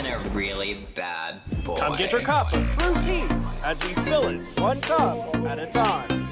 been a really bad boy. Come get your cup of TRU T as we spill it, one cup at a time.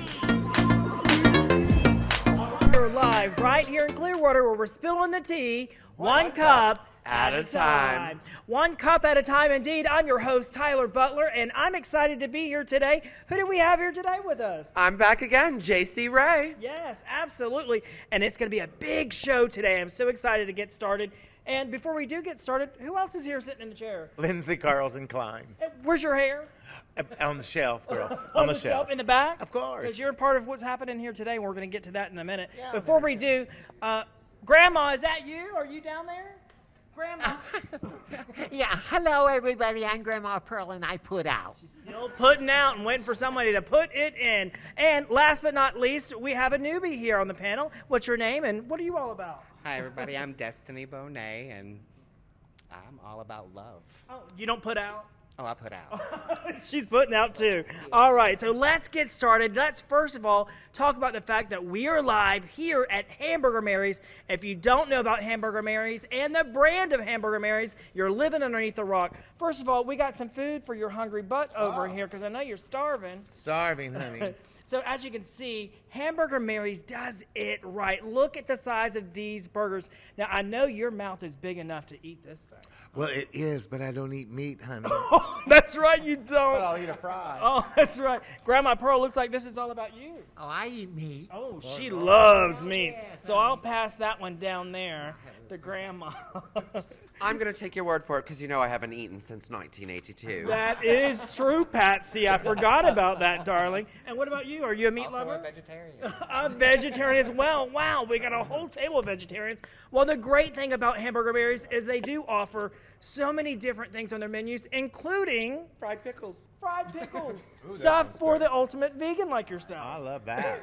We're live right here in Clearwater where we're spilling the tea, one cup at a time. One cup at a time, indeed. I'm your host, Tyler Butler, and I'm excited to be here today. Who do we have here today with us? I'm back again, JC Ray. Yes, absolutely. And it's going to be a big show today. I'm so excited to get started. And before we do get started, who else is here sitting in the chair? Lindsay, Carlton-Cline. Where's your hair? On the shelf, girl. On the shelf in the back? Of course. Because you're part of what's happening here today, and we're going to get to that in a minute. Yeah, before we do, Grandma, is that you? Are you down there? Grandma? Yeah, hello everybody, I'm Grandma Pearl and I put out. Still putting out and waiting for somebody to put it in. And last but not least, we have a newbie here on the panel. What's your name and what are you all about? Hi everybody, I'm Destiny Boneā and I'm all about love. Oh, you don't put out? Oh, I put out. She's putting out too. All right, so let's get started. Let's first of all talk about the fact that we are live here at Hamburger Mary's. If you don't know about Hamburger Mary's and the brand of Hamburger Mary's, you're living underneath a rock. First of all, we got some food for your hungry butt over here because I know you're starving. Starving, honey. So as you can see, Hamburger Mary's does it right. Look at the size of these burgers. Now, I know your mouth is big enough to eat this thing. Well, it is, but I don't eat meat, honey. Oh, that's right, you don't. But I'll eat a fry. Oh, that's right. Grandma Pearl, looks like this is all about you. Oh, I eat meat. Oh, she loves meat. So I'll pass that one down there to Grandma. I'm going to take your word for it because you know I haven't eaten since 1982. That is true, Patsy. I forgot about that, darling. And what about you? Are you a meat Also lover? a vegetarian. A vegetarian as well. Wow, we got a whole table of vegetarians. Well, the great thing about Hamburger Mary's is they do offer so many different things on their menus, including Fried pickles. fried pickles. Stuff for the ultimate vegan like yourself. I love that.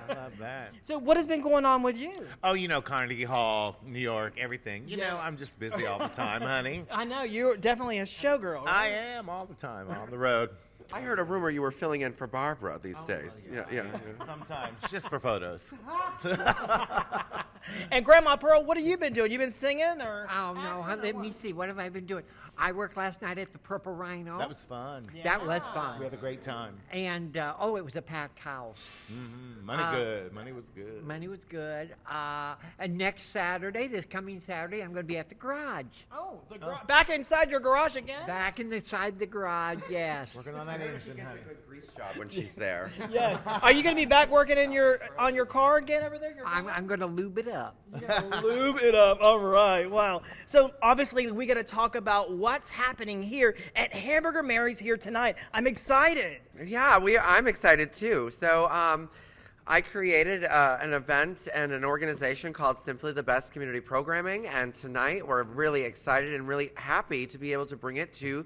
I love that. So what has been going on with you? Oh, you know, Carnegie Hall, New York, everything. You know, I'm just busy all the time, honey. I know, you're definitely a showgirl. Right? I am all the time on the road. I heard a rumor you were filling in for Barbara these days. Yeah. Sometimes, just for photos. And Grandma Pearl, what have you been doing? You been singing or? Oh, no, let me see, what have I been doing? I worked last night at the Purple Rhino. That was fun. That was We fun. had a great time. And, it was a packed house. Money good. Money was good. Money was good. And next Saturday, this coming Saturday, I'm going to be at the garage. Oh, back inside your garage again? Back inside the garage, yes. Working on that engine, She gets honey. a good grease job when she's there. Yes. Are you going to be back working on your car again over there? I'm going to lube it up. Lube it up. All right. Wow. So obviously we got to talk about what's happening here at Hamburger Mary's here tonight. I'm excited. Yeah, I'm excited too. So I created an event and an organization called Simply the Best Community Programming, and tonight we're really excited and really happy to be able to bring it to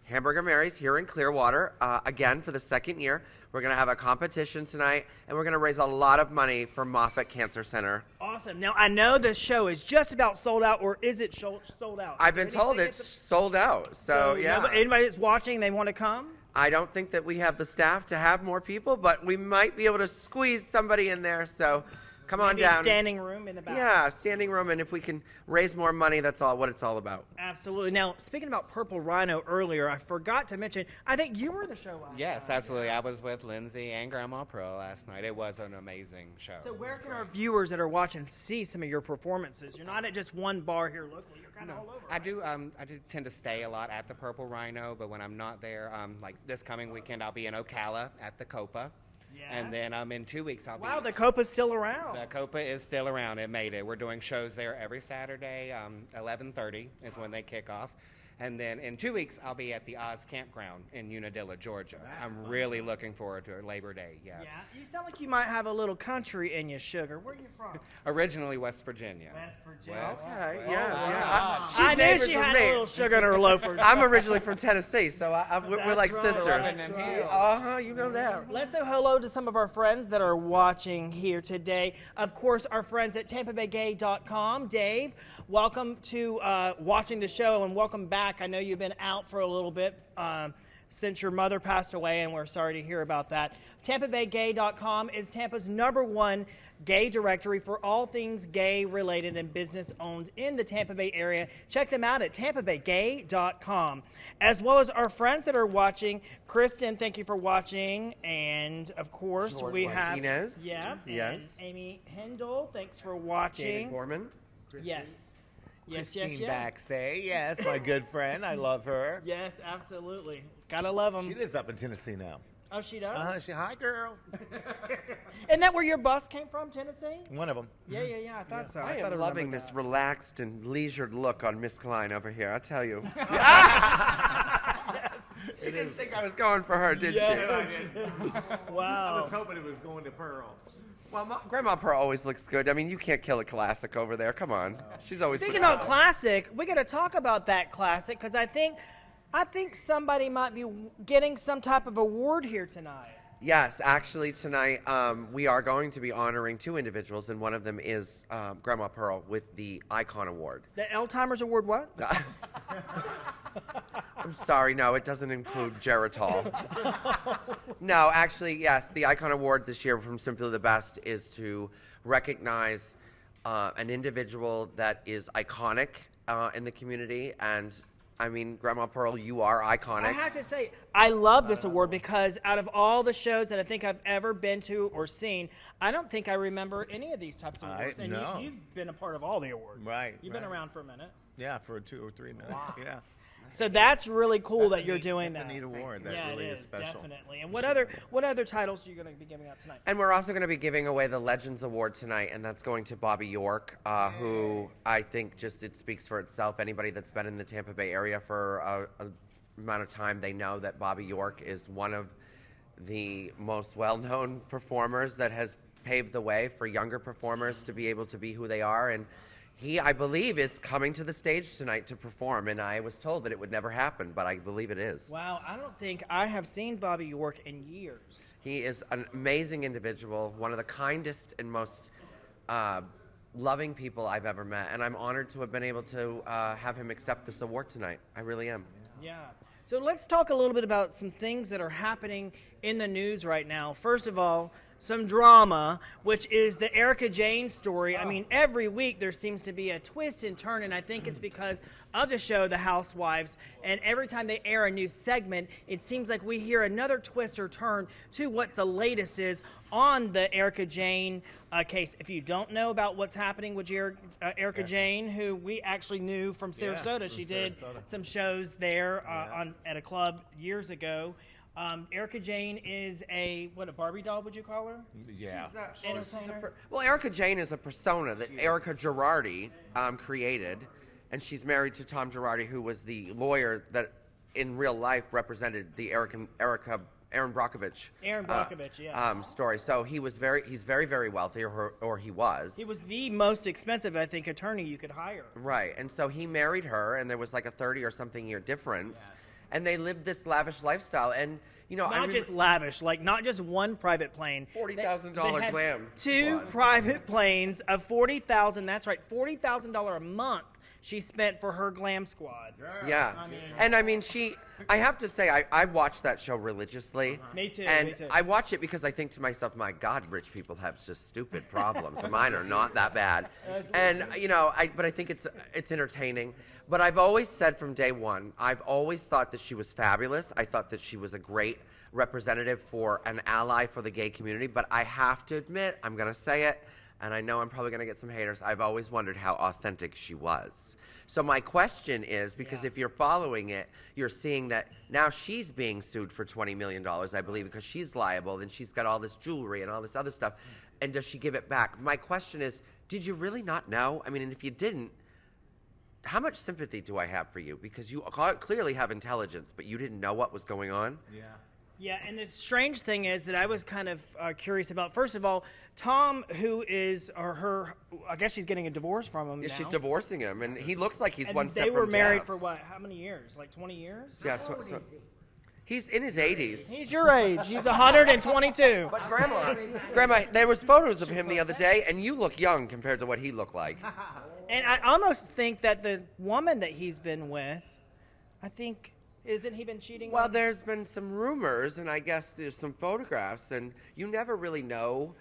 Hamburger Mary's here in Clearwater, again for the second year. We're going to have a competition tonight, and we're going to raise a lot of money for Moffitt Cancer Center. Awesome. Now, I know this show is just about sold out, or is it sold out? I've been told it's sold out, so yeah. Anybody that's watching, they want to come? I don't think that we have the staff to have more people, but we might be able to squeeze somebody in there, so come on Maybe down. Standing room in the back. Yeah, standing room, and if we can raise more money, that's all what it's all about. Absolutely. Now, speaking about Purple Rhino earlier, I forgot to mention, I think you were the show last Yes, night. absolutely. I was with Lindsay and Grandma Pearl last night. It was an amazing show. So where can our viewers that are watching see some of your performances? You're not at just one bar here locally. You're kind of all over. I do tend to stay a lot at the Purple Rhino, but when I'm not there, like this coming weekend, I'll be in Ocala at the Copa. Yes. And then in 2 weeks, I'll be... Wow, the Copa's still around. The Copa is still around. It made it. We're doing shows there every Saturday. 11:30 is when they kick off. And then in 2 weeks, I'll be at the Oz Campground in Unadilla, Georgia. I'm really looking forward to it. Labor Day, yeah. Yeah, you sound like you might have a little country in you, Sugar. Where are you from? Originally West Virginia. West Virginia. Okay, yeah. I knew neighbors she with had me. a little sugar in her loafers. I'm originally from Tennessee, so we're like right. sisters. Rubbing them heels. You know that. Let's say hello to some of our friends that are watching here today. Of course, our friends at TampaBayGay.com. Dave, welcome to watching the show and welcome back. I know you've been out for a little bit. since your mother passed away, and we're sorry to hear about that. TampaBayGay.com is Tampa's #1 gay directory for all things gay-related and business owned in the Tampa Bay area. Check them out at TampaBayGay.com. As well as our friends that are watching. Kristen, thank you for watching. And, of course, George we have... Martinez. Yeah. Yes. And Amy Hendel, thanks for watching. David Borman. Yes. Yes, Christine yes. Baxay, yes, my good friend. I love her. Yes, absolutely. Gotta love them. She lives up in Tennessee now. Oh, she does? Hi, girl. Isn't that where your bus came from, Tennessee? One of them. Yeah, I thought so. I thought am loving this relaxed and leisured look on Miss Klein over here, I tell you. She didn't think I was going for her, did she? Wow. I was hoping it was going to Pearl. Well, Grandma Pearl always looks good. I mean, you can't kill a classic over there. Come on. She's always Speaking of classic, we got to talk about that classic because I think somebody might be getting some type of award here tonight. Yes, actually tonight we are going to be honoring 2 individuals, and one of them is Grandma Pearl with the Icon Award. The Alzheimer's Award, what? I'm sorry, no, it doesn't include Geritol. No, actually, yes, the Icon Award this year from Simply the Best is to recognize an individual that is iconic in the community. And I mean, Grandma Pearl, you are iconic. I have to say, I love this award because out of all the shows that I think I've ever been to or seen, I don't think I remember any of these types of awards. And no. you've been a part of all the awards. Right, You've been right. around for a minute. Yeah, for 2 or 3 minutes. Yeah. So that's really cool that you're doing That's that. a neat award. That yeah, really it is special. definitely. And what other titles are you going to be giving out tonight? And we're also going to be giving away the Legends Award tonight, and that's going to Bobby York, who I think just it speaks for itself. Anybody that's been in the Tampa Bay area for a amount of time, they know that Bobby York is one of the most well-known performers that has paved the way for younger performers to be able to be who they are. And he, I believe, is coming to the stage tonight to perform, and I was told that it would never happen, but I believe it is. Wow, I don't think I have seen Bobby York in years. He is an amazing individual, one of the kindest and most loving people I've ever met, and I'm honored to have been able to have him accept this award tonight. I really am. Yeah. So let's talk a little bit about some things that are happening in the news right now. First of all, some drama, which is the Erica Jane story. I mean, every week there seems to be a twist and turn, and I think it's because of the show, The Housewives, and every time they air a new segment, it seems like we hear another twist or turn to what the latest is on the Erica Jane case. If you don't know about what's happening with Erica Jane, who we actually knew from Sarasota, she did some shows there at a club years ago. Erica Jane is a Barbie doll, would you call her? Yeah. Entertainer? Well, Erica Jane is a persona that Erica Girardi created, and she's married to Tom Girardi, who was the lawyer that in real life represented the Aaron Brockovich. Aaron Brockovich, yeah. Story. So he's very, very wealthy, or he was. He was the most expensive, I think, attorney you could hire. Right, and so he married her, and there was like a 30 or something year difference, and they lived this lavish lifestyle, and you know, not just lavish, like not just one private plane. $40,000 glam. Two private planes of $40,000. That's right, $40,000 a month she spent for her glam squad. Yeah, I mean, I have to say, I watch that show religiously. Me too. And me too. I watch it because I think to myself, my God, rich people have just stupid problems. Mine are not that bad. And you know, but I think it's entertaining. But I've always said from day one, I've always thought that she was fabulous. I thought that she was a great representative for an ally for the gay community. But I have to admit, I'm going to say it, and I know I'm probably going to get some haters, I've always wondered how authentic she was. So my question is, because if you're following it, you're seeing that now she's being sued for $20 million, I believe, because she's liable, and she's got all this jewelry and all this other stuff. And does she give it back? My question is, did you really not know? I mean, and if you didn't, how much sympathy do I have for you? Because you clearly have intelligence, but you didn't know what was going on? Yeah. Yeah, and the strange thing is that I was kind of curious about, first of all, Tom, who is, I guess she's getting a divorce from him now. She's divorcing him, and he looks like he's and one step they from were married death. for what, how many years? Like 20 years? Yeah, so he's in his 80s. He's your age. He's 122. But Grandma, there was photos of him the other day, and you look young compared to what he looked like. And I almost think that the woman that he's been with, I think, Isn't he been cheating? Well, on- there's been some rumors, and I guess there's some photographs, and you never really know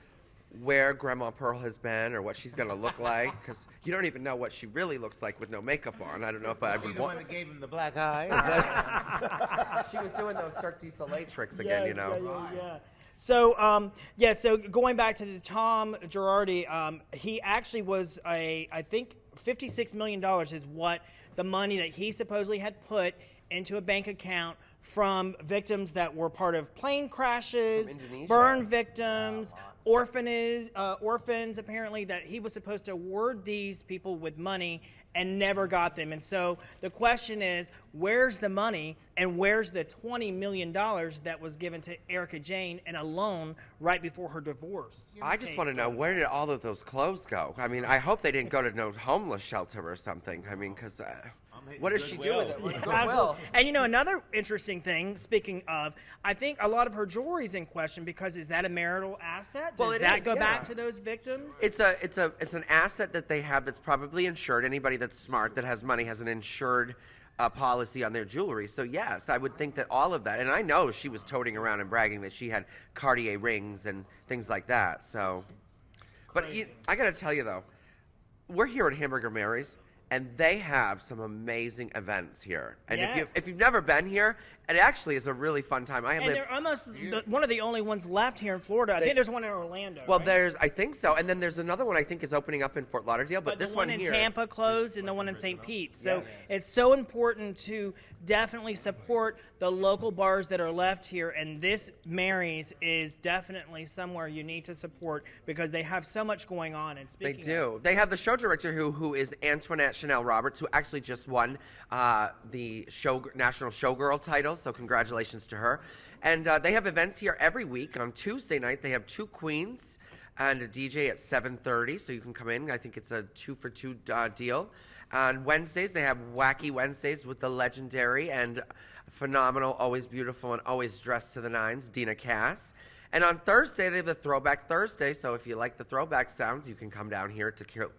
where Grandma Pearl has been or what she's going to look like, because you don't even know what she really looks like with no makeup on. I don't know if I You would the one want... that gave him the black eye? Is that... She was doing those Cirque du Soleil tricks again, Yes, you know. Yeah. So, so going back to the Tom Girardi, he actually was I think $56 million is what the money that he supposedly had put into a bank account from victims that were part of plane crashes, From Indonesia. burn victims, orphans, apparently, that he was supposed to award these people with money and never got them. And so the question is, where's the money and where's the $20 million that was given to Erica Jane in a loan right before her divorce? I just want to know, where did all of those clothes go? I mean, I hope they didn't go to no homeless shelter or something. I mean, because what does she do with it? What's Absolutely. Goodwill? And you know, another interesting thing, speaking of, I think a lot of her jewelry's in question because is that a marital asset? Does Well, it that is, go yeah. back to those victims? It's an asset that they have that's probably insured. Anybody that's smart that has money has an insured policy on their jewelry. So yes, I would think that all of that. And I know she was toting around and bragging that she had Cartier rings and things like that. So, but I got to tell you though, we're here at Hamburger Mary's. And they have some amazing events here. And Yes. if you've never been here, it actually is a really fun time. And they're almost one of the only ones left here in Florida. I think there's one in Orlando. Well, right? I think so. And then there's another one I think is opening up in Fort Lauderdale. But this the one in here, Tampa closed and the one in St. Pete. So it's so important to definitely support the local bars that are left here. And this Mary's is definitely somewhere you need to support because they have so much going on. And They speaking do. They have the show director who is Antoinette Chanel Roberts, who actually just won the National Showgirl title. So congratulations to her. And they have events here every week. On Tuesday night, they have 2 queens and a DJ at 7:30, so you can come in. I think it's a 2-for-2 deal. On Wednesdays, they have Wacky Wednesdays with the legendary and phenomenal, always beautiful, and always dressed to the nines, Dina Cass. And on Thursday, they have the Throwback Thursday, so if you like the throwback sounds, you can come down here to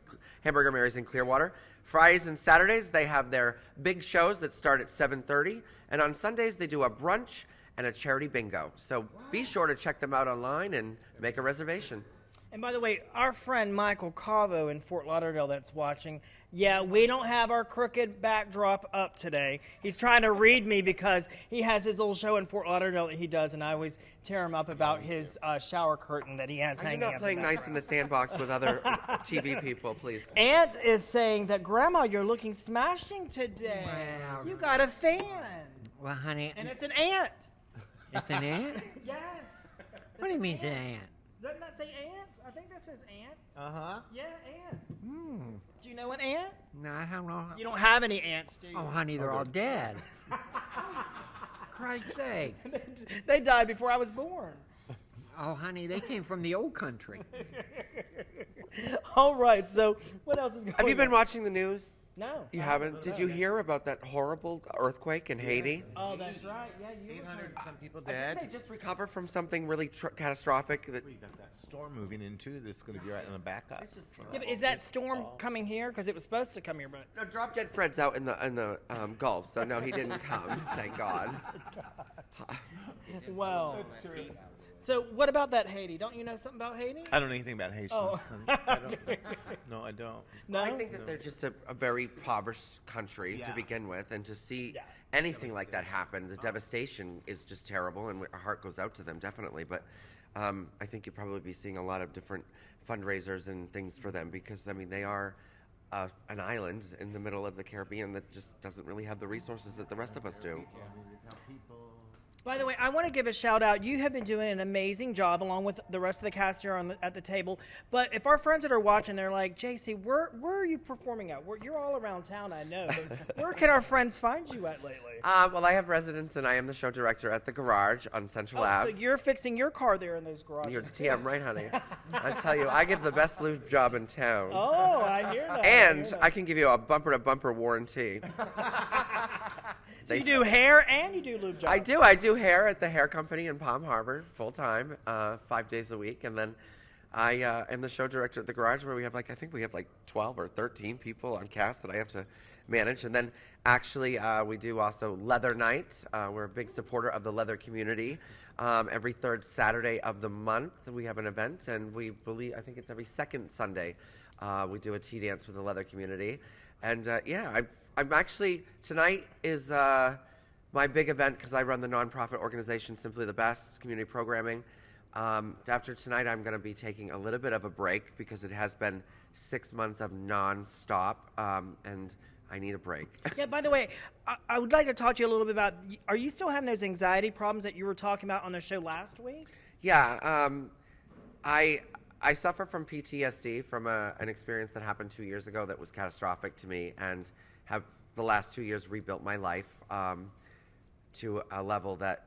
Hamburger Mary's in Clearwater. Fridays and Saturdays, they have their big shows that start at 7:30. And on Sundays, they do a brunch and a charity bingo. So be sure to check them out online and make a reservation. And by the way, our friend Michael Cavo in Fort Lauderdale that's watching, yeah, we don't have our crooked backdrop up today. He's trying to read me because he has his little show in Fort Lauderdale that he does, and I always tear him up about his shower curtain that he has Are you hanging not up playing the nice back. in the sandbox with other TV people, please? Aunt is saying that, Grandma, you're looking smashing today. Wow. You got a fan. Well, honey, And it's an ant. it's an ant? Yes. What do you mean it's an ant? Doesn't that say ant? I think that says ant. Uh-huh. Yeah, ant. Do you know an ant? No, I don't know. You don't have any ants, do you? Oh, honey, they're all dead. Christ's sake. They died before I was born. Oh, honey, they came from the old country. All right, so what else is going on? Have you been watching the news? No. You haven't? Did you hear about that horrible earthquake in Haiti? Oh, that's right. Yeah, you 800 and some people I dead. think they just recovered from something really catastrophic. That We got that storm moving into that's going to be right on the back up. Yeah, but is that storm coming here? Because it was supposed to come here, but no, Drop Dead Fred's out in the Gulf, so no, he didn't come. Thank God. well. So what about that Haiti? Don't you know something about Haiti? I don't know anything about Haitians. Oh. I don't, no, I don't. No. I think that they're just a very impoverished country to Yeah. begin with, and to see Yeah. anything like that happen, the devastation is just terrible, and our heart goes out to them, definitely. But I think you'll probably be seeing a lot of different fundraisers and things for them because, I mean, they are an island in the middle of the Caribbean that just doesn't really have the resources that the rest of us do. By the way, I want to give a shout out. You have been doing an amazing job along with the rest of the cast here at the table. But if our friends that are watching, they're like, JC, where are you performing at? You're all around town, I know. But where can our friends find you at lately? Well, I have residence, and I am the show director at the Garage on Central So Ave. you're fixing your car there in those garages. You're damn right, honey. I tell you, I give the best lube job in town. Oh, I hear that. And hear that. I can give you a bumper-to-bumper warranty. So you do hair and you do lube jobs. I do hair at the hair company in Palm Harbor full-time, 5 days a week. And then I am the show director at the Garage, where we have I think we have 12 or 13 people on cast that I have to manage. And then actually we do also Leather Night. We're a big supporter of the leather community. Every third Saturday of the month we have an event, and I think it's every second Sunday we do a tea dance for the leather community. And I'm actually, tonight is my big event because I run the nonprofit organization Simply the Best Community Programming. After tonight, I'm going to be taking a little bit of a break because it has been 6 months of non-stop, and I need a break. Yeah, by the way, I would like to talk to you a little bit about, are you still having those anxiety problems that you were talking about on the show last week? Yeah, I suffer from PTSD from an experience that happened 2 years ago that was catastrophic to me, and have the last 2 years rebuilt my life to a level that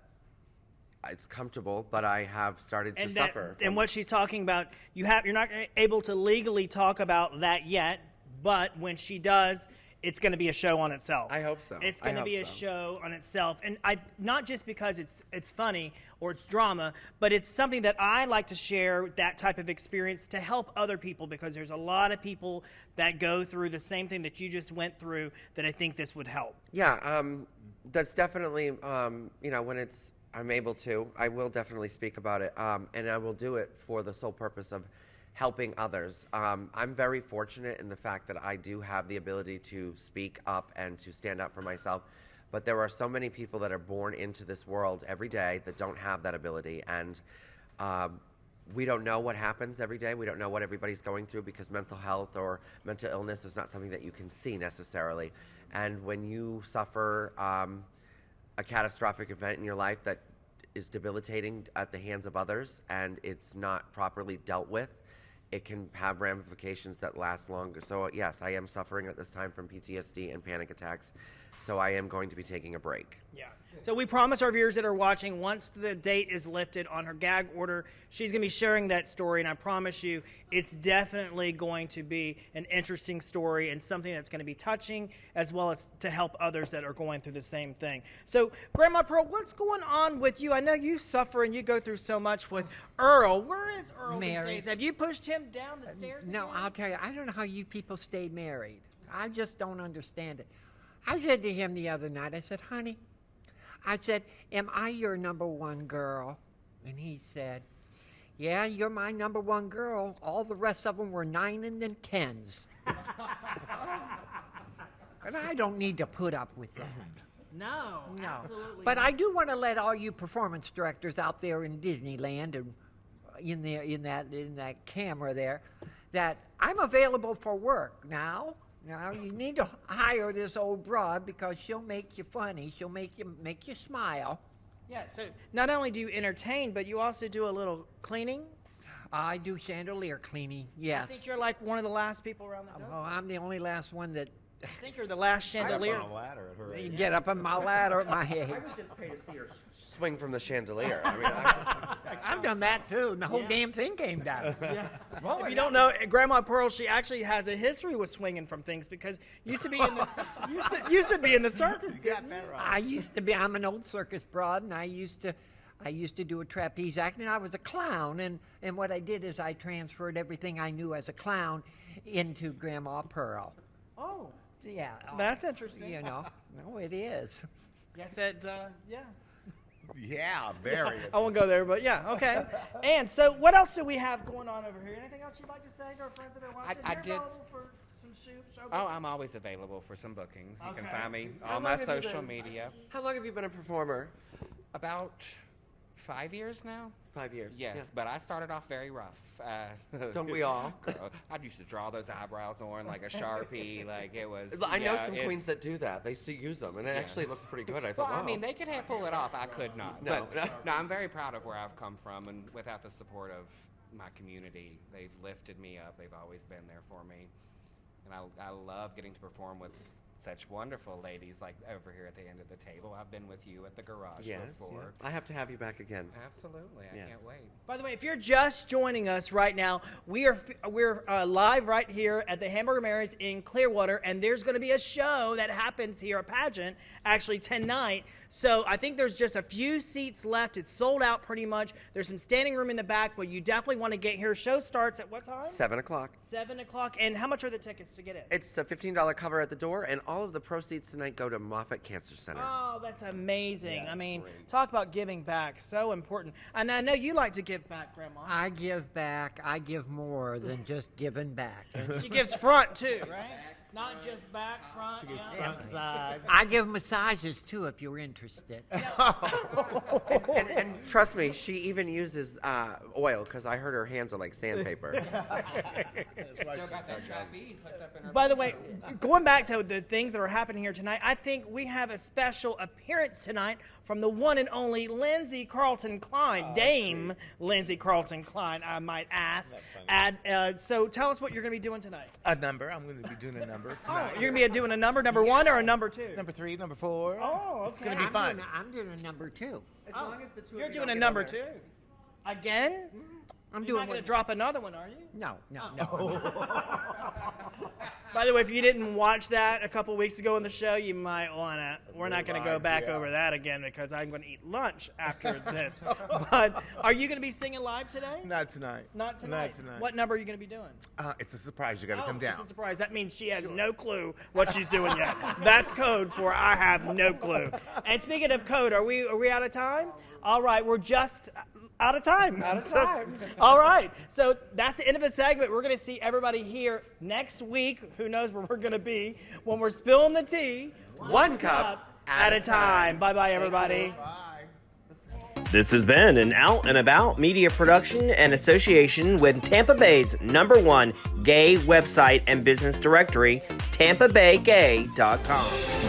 it's comfortable, but I have started to suffer. And what she's talking about, you're not able to legally talk about that yet, but when she does, it's going to be a show on itself. I hope so. It's going to be a show on itself, and not just because it's funny or it's drama, but it's something that I like to share, that type of experience, to help other people, because there's a lot of people that go through the same thing that you just went through that I think this would help. Yeah, that's definitely when I'm able to, I will definitely speak about it, and I will do it for the sole purpose of helping others. I'm very fortunate in the fact that I do have the ability to speak up and to stand up for myself, but there are so many people that are born into this world every day that don't have that ability, and we don't know what happens every day. We don't know what everybody's going through, because mental health or mental illness is not something that you can see necessarily. And when you suffer a catastrophic event in your life that is debilitating at the hands of others, and it's not properly dealt with, it can have ramifications that last longer. So yes, I am suffering at this time from PTSD and panic attacks, so I am going to be taking a break. Yeah. So we promise our viewers that are watching, once the date is lifted on her gag order, she's going to be sharing that story, and I promise you it's definitely going to be an interesting story and something that's going to be touching, as well as to help others that are going through the same thing. So, Grandma Pearl, what's going on with you? I know you suffer and you go through so much with Earl. Where is Earl these days? Have you pushed him down the stairs No, again? I'll tell you, I don't know how you people stay married. I just don't understand it. I said to him the other night, I said, honey, I said, am I your number one girl? And he said, yeah, you're my number one girl. All the rest of them were 9s and then 10s. And I don't need to put up with that. No, No. absolutely But not. I do want to let all you performance directors out there in Disneyland and in that camera there, that I'm available for work now. Now you need to hire this old broad, because she'll make you funny. She'll make you smile. Yeah, so not only do you entertain, but you also do a little cleaning. I do chandelier cleaning. Yes. I think you're like one of the last people around that does. Oh, I'm the only last one that I think you're the last chandelier. On a ladder at her age. get up on my ladder at my I head. would just pay to see her swing from the chandelier. I mean, I've done that too, and the whole damn thing came down. Well, if you don't know, Grandma Pearl, she actually has a history with swinging from things, because used to be in the used to be in the circus. You got that right. I used to be. I'm an old circus broad, and I used to do a trapeze act, and I was a clown. And what I did is I transferred everything I knew as a clown into Grandma Pearl. Oh, Yeah. that's interesting. You know, no, it is. Yes, yeah. Yeah, very. I won't go there, but yeah, okay. And so, what else do we have going on over here? Anything else you'd like to say to our friends that are watching? I You're did- available for some show. Oh, I'm always available for some bookings. You can Okay. find me How on long my have you social been- media. how long have you been a performer? About 5 years now. 5 years. Yes, Yeah. but I started off very rough. Don't we all? I used to draw those eyebrows on like a Sharpie, like it was. I know yeah, some it's- queens that do that. They use them, and it actually looks pretty good. I thought, Well, I wow. mean, they could have pull it off. I could not. No. But no, I'm very proud of where I've come from, and without the support of my community, they've lifted me up. They've always been there for me, and I love getting to perform with such wonderful ladies like over here at the end of the table. I've been with you at the garage before. I have to have you back again. Absolutely, I can't wait. By the way, if you're just joining us right now, we're live right here at the Hamburger Mary's in Clearwater, and there's going to be a show that happens here, a pageant, actually tonight. So I think there's just a few seats left. It's sold out pretty much. There's some standing room in the back, but you definitely want to get here. Show starts at what time? 7 o'clock. 7 o'clock. And how much are the tickets to get in? It's a $15 cover at the door, and all of the proceeds tonight go to Moffitt Cancer Center. Oh, that's amazing. I mean, talk about giving back. So important. And I know you like to give back, Grandma. I give back. I give more than just giving back. She gives front, too, right? Not just back, front. Front side. I give massages, too, if you're interested. And trust me, she even uses oil, because I heard her hands are like sandpaper. By the way, going back to the things that are happening here tonight, I think we have a special appearance tonight from the one and only Lindsay Carlton-Cline, Dame Lindsay Carlton-Cline, I might ask. So tell us what you're going to be doing tonight. A number. I'm going to be doing a number Oh, tonight. you're going to be doing a number 1 or a number 2? Number 3, number 4. Oh, okay. It's going to be fun. I'm doing a number 2. As long as the two of You're you doing don't a get number over 2? it. Again? I'm You're doing not going one. to drop another one, are you? No. By the way, if you didn't watch that a couple weeks ago on the show, you might want to. We're not going to go back over that again because I'm going to eat lunch after this. But are you going to be singing live today? Not tonight. Not tonight. Not tonight. What number are you going to be doing? It's a surprise. You got to come down. It's a surprise. That means she has no clue what she's doing yet. That's code for I have no clue. And speaking of code, are we out of time? All right, we're just out of time. All right. So that's the end of a segment. We're going to see everybody here next week. Who knows where we're going to be when we're spilling the tea. One cup at a time. Bye-bye, everybody. This has been an Out and About media production and association with Tampa Bay's #1 gay website and business directory, TampaBayGay.com.